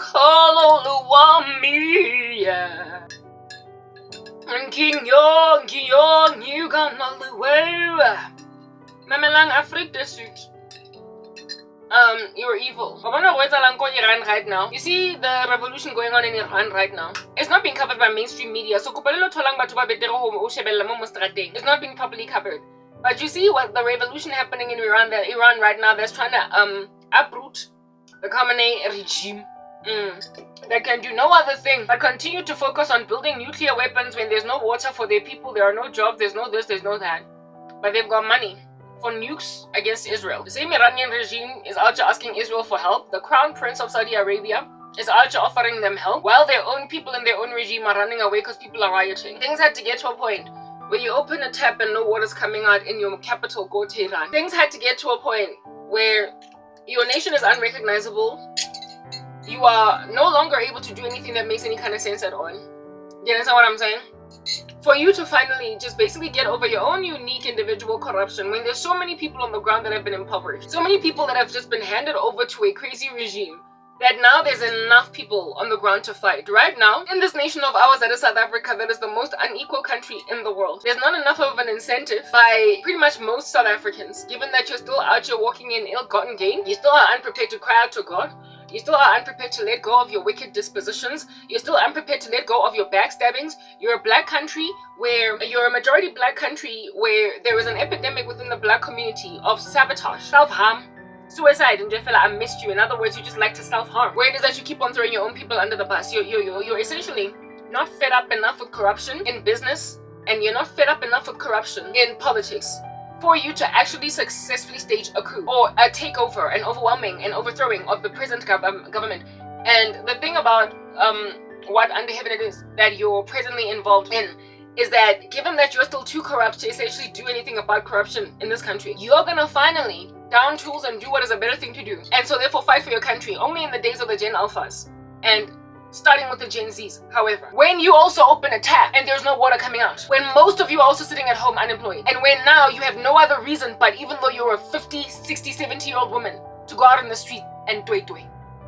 call me, yeah. And King Young, you gone all the way. Mamelang Africa suit. You're evil. I wonder what's along Iran right now. You see the revolution going on in Iran right now. It's not being covered by mainstream media. So it's not being properly covered. But you see what the revolution happening in Iran right now that's trying to uproot the Khamenei regime. They can do no other thing but continue to focus on building nuclear weapons when there's no water for their people, there are no jobs, there's no this, there's no that. But they've got money for nukes against Israel. The same Iranian regime is out asking Israel for help. The Crown Prince of Saudi Arabia is out offering them help, while their own people in their own regime are running away because people are rioting. Things had to get to a point where you open a tap and no water's coming out in your capital, Tehran. Things had to get to a point where your nation is unrecognizable. You are no longer able to do anything that makes any kind of sense at all. You understand what I'm saying? For you to finally just basically get over your own unique individual corruption when there's so many people on the ground that have been impoverished, so many people that have just been handed over to a crazy regime, that now there's enough people on the ground to fight. Right now, in this nation of ours that is South Africa, that is the most unequal country in the world, there's not enough of an incentive by pretty much most South Africans, given that you're still out here walking in ill-gotten gain, you still are unprepared to cry out to God, you still are unprepared to let go of your wicked dispositions. You're still unprepared to let go of your backstabbings. You're a black country where you're a majority black country where there is an epidemic within the black community of sabotage, self-harm, suicide, and I missed you. In other words, you just like to self-harm. Where it is that you keep on throwing your own people under the bus. You're essentially not fed up enough with corruption in business, and you're not fed up enough with corruption in politics for you to actually successfully stage a coup or a takeover, an overwhelming and overthrowing of the present government. And the thing about what under heaven it is that you're presently involved in is that given that you're still too corrupt to essentially do anything about corruption in this country, you're gonna finally down tools and do what is a better thing to do. And so therefore fight for your country only in the days of the Gen Alphas. And starting with the Gen Zs, however. When you also open a tap and there's no water coming out. When most of you are also sitting at home unemployed. And when now you have no other reason but even though you're a 50, 60, 70-year-old woman to go out in the street and do it.